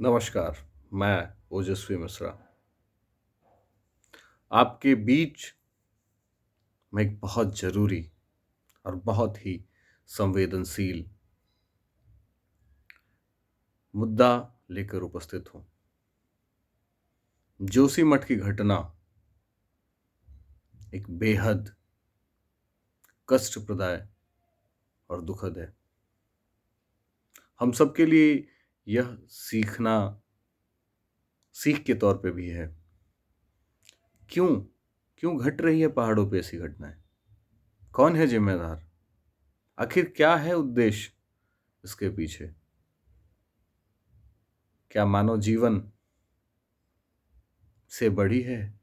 नमस्कार। मैं ओजस्वी मिश्रा आपके बीच में एक बहुत ज़रूरी और बहुत ही संवेदनशील मुद्दा लेकर उपस्थित हूँ। जोशीमठ की घटना एक बेहद कष्टप्रदाय और दुखद है। हम सबके लिए यह सीख के तौर पे भी है। क्यों क्यों घट रही है पहाड़ों पे ऐसी घटनाएं? कौन है जिम्मेदार? आखिर क्या है उद्देश्य इसके पीछे? क्या मानव जीवन से बड़ी है?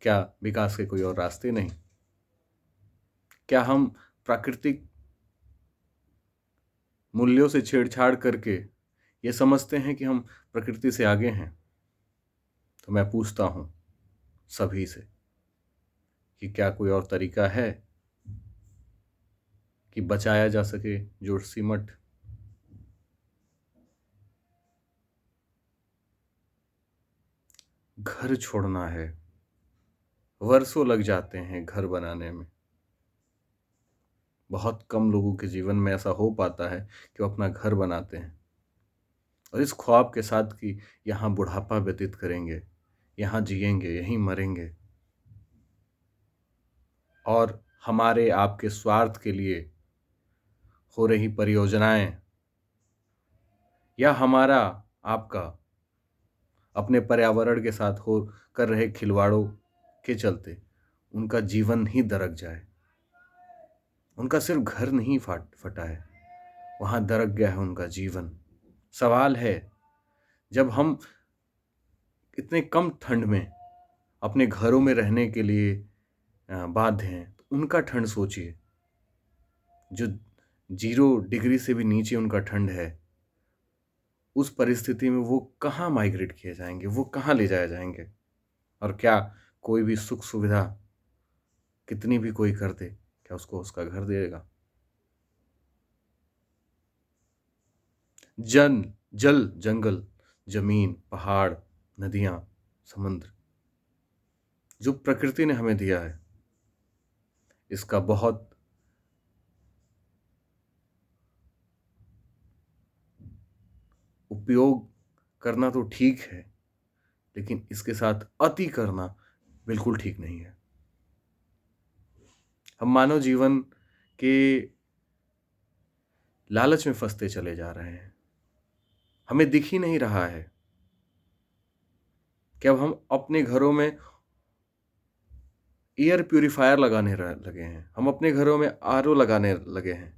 क्या विकास के कोई और रास्ते नहीं? क्या हम प्राकृतिक मूल्यों से छेड़छाड़ करके ये समझते हैं कि हम प्रकृति से आगे हैं? तो मैं पूछता हूँ सभी से कि क्या कोई और तरीका है कि बचाया जा सके जोशीमठ? घर छोड़ना है, वर्षों लग जाते हैं घर बनाने में। बहुत कम लोगों के जीवन में ऐसा हो पाता है कि वो अपना घर बनाते हैं और इस ख्वाब के साथ कि यहाँ बुढ़ापा व्यतीत करेंगे, यहाँ जिएंगे, यहीं मरेंगे और हमारे आपके स्वार्थ के लिए हो रही परियोजनाएं या हमारा आपका अपने पर्यावरण के साथ हो कर रहे खिलवाड़ों के चलते उनका जीवन ही दरक जाए। उनका सिर्फ घर नहीं फटा है, वहां दरक गया है उनका जीवन। सवाल है, जब हम इतने कम ठंड में अपने घरों में रहने के लिए बाध्य हैं, तो उनका ठंड सोचिए। जो 0 डिग्री से भी नीचे उनका ठंड है, उस परिस्थिति में वो कहाँ माइग्रेट किए जाएंगे, वो कहाँ ले जाए जाएंगे? और क्या कोई भी सुख सुविधा कितनी भी कोई कर दे, क्या उसको उसका घर देगा? जन जल जंगल, जमीन, पहाड़, नदियां, समुद्र, जो प्रकृति ने हमें दिया है, इसका बहुत उपयोग करना तो ठीक है, लेकिन इसके साथ अति करना बिल्कुल ठीक नहीं है। हम मानव जीवन के लालच में फंसते चले जा रहे हैं। हमें दिख ही नहीं रहा है कि अब हम अपने घरों में एयर प्यूरिफायर लगाने लगे हैं, हम अपने घरों में आरओ लगाने लगे हैं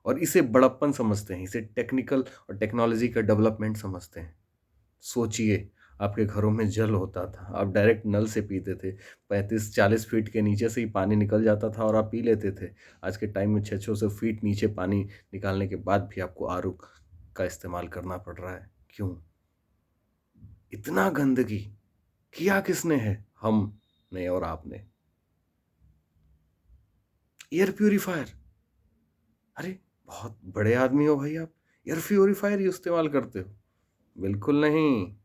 और इसे बड़प्पन समझते हैं, इसे टेक्निकल और टेक्नोलॉजी का डेवलपमेंट समझते हैं। सोचिए, आपके घरों में जल होता था, आप डायरेक्ट नल से पीते थे, 35-40 फीट के नीचे से ही पानी निकल जाता था और आप पी लेते थे। आज के टाइम में 600 फीट नीचे पानी निकालने के बाद भी आपको आरओ का इस्तेमाल करना पड़ रहा है। क्यों? इतना गंदगी किया किसने है? हमने और आपने। एयर प्यूरिफायर, अरे बहुत बड़े आदमी हो भाई आप, एयर प्यूरिफायर ही इस्तेमाल करते हो? बिल्कुल नहीं।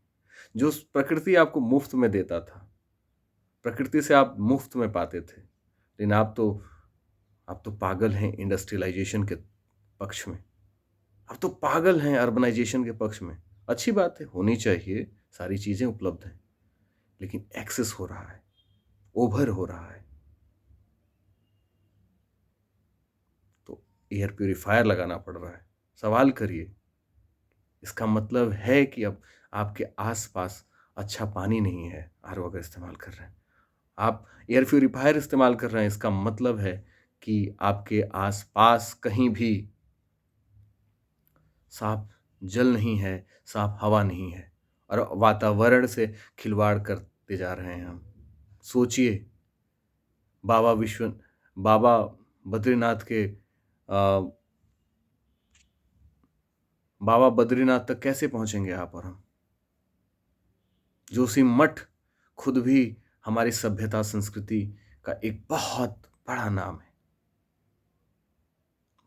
जो प्रकृति आपको मुफ्त में देता था, प्रकृति से आप मुफ्त में पाते थे, लेकिन आप तो पागल हैं इंडस्ट्रियलाइजेशन के पक्ष में। आप तो पागल हैं अर्बनाइजेशन के पक्ष में। अच्छी बात है, होनी चाहिए, सारी चीजें उपलब्ध हैं, लेकिन एक्सेस हो रहा है, ओवर हो रहा है। तो एयर प्यूरिफायर लगाना पड़ रहा है। सवाल करिए, इसका मतलब है कि अब आपके आसपास अच्छा पानी नहीं है, आरओ अगर इस्तेमाल कर रहे हैं, आप एयर प्यूरिफायर इस्तेमाल कर रहे हैं, इसका मतलब है कि आपके आसपास कहीं भी साफ जल नहीं है, साफ हवा नहीं है और वातावरण से खिलवाड़ करते जा रहे हैं हम। सोचिए, बाबा विश्व बाबा बद्रीनाथ के बाबा बद्रीनाथ तक कैसे पहुंचेंगे आप और हम? जोशीमठ खुद भी हमारी सभ्यता संस्कृति का एक बहुत बड़ा नाम है,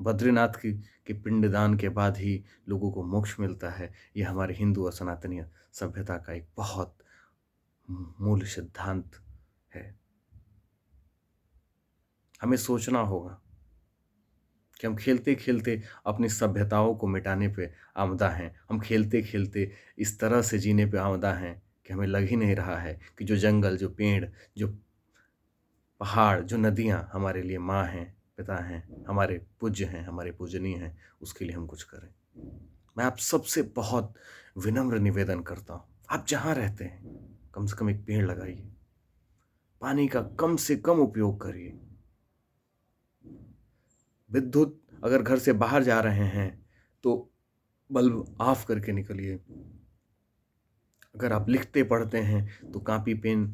बद्रीनाथ की पिंडदान के बाद ही लोगों को मोक्ष मिलता है। ये हमारे हिंदू और सनातनी सभ्यता का एक बहुत मूल सिद्धांत है। हमें सोचना होगा कि हम खेलते खेलते अपनी सभ्यताओं को मिटाने पे आमदा हैं। हम खेलते खेलते इस तरह से जीने पे आमदा हैं कि हमें लग ही नहीं रहा है कि जो जंगल, जो पेड़, जो पहाड़, जो नदियाँ हमारे लिए माँ हैं, पिता हैं, हमारे पूज्य हैं, हमारे पूजनीय हैं, उसके लिए हम कुछ करें। मैं आप सबसे बहुत विनम्र निवेदन करता हूँ, आप जहाँ रहते हैं कम से कम एक पेड़ लगाइए, पानी का कम से कम उपयोग करिए। विद्युत अगर घर से बाहर जा रहे हैं तो बल्ब ऑफ करके निकलिए। अगर आप लिखते पढ़ते हैं तो कापियों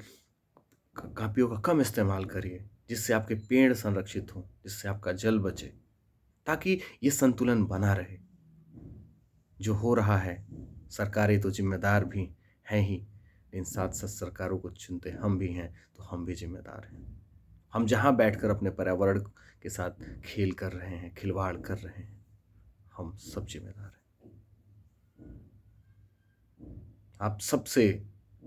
का कम इस्तेमाल करिए, जिससे आपके पेड़ संरक्षित हों, जिससे आपका जल बचे, ताकि ये संतुलन बना रहे। जो हो रहा है, सरकारें तो जिम्मेदार भी हैं ही, लेकिन साथ साथ सरकारों को चुनते हम भी हैं, तो हम भी जिम्मेदार हैं। हम जहाँ बैठकर अपने पर्यावरण के साथ खेल कर रहे हैं, खिलवाड़ कर रहे हैं, हम सब जिम्मेदार हैं। आप सबसे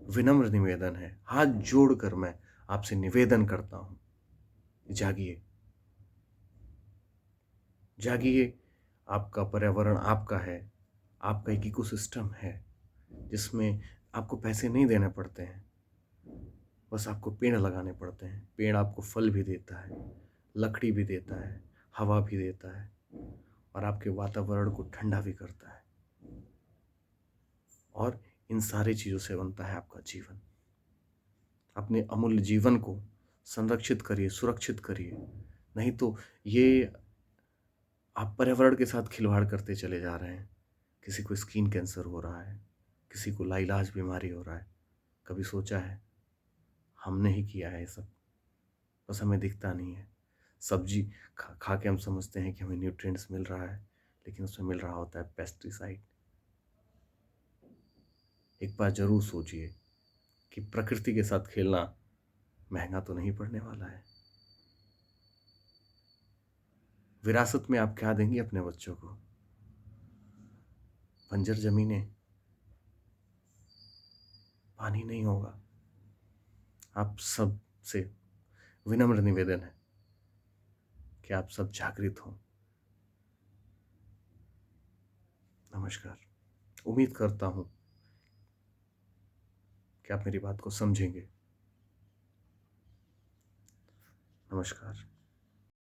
विनम्र निवेदन है, हाथ जोड़कर मैं आपसे निवेदन करता हूं, जागिए, जागिए। आपका पर्यावरण आपका है, आपका एक इकोसिस्टम है जिसमें आपको पैसे नहीं देने पड़ते हैं, बस आपको पेड़ लगाने पड़ते हैं। पेड़ आपको फल भी देता है, लकड़ी भी देता है, हवा भी देता है, और आपके वातावरण को ठंडा भी करता है। और इन सारी चीज़ों से बनता है आपका जीवन। अपने अमूल्य जीवन को संरक्षित करिए, सुरक्षित करिए, नहीं तो ये आप पर्यावरण के साथ खिलवाड़ करते चले जा रहे हैं। किसी को स्किन कैंसर हो रहा है, किसी को लाइलाज बीमारी हो रहा है। कभी सोचा है? हमने ही किया है ये सब, बस हमें दिखता नहीं है। सब्जी खा के हम समझते हैं कि हमें न्यूट्रिएंट्स मिल रहा है, लेकिन उसमें मिल रहा होता है पेस्टिसाइड। एक बार जरूर सोचिए कि प्रकृति के साथ खेलना महंगा तो नहीं पड़ने वाला है। विरासत में आप क्या देंगे अपने बच्चों को? बंजर जमीनें, पानी नहीं होगा। आप सब से विनम्र निवेदन है कि आप सब जागृत हों। नमस्कार। उम्मीद करता हूं कि आप मेरी बात को समझेंगे। नमस्कार।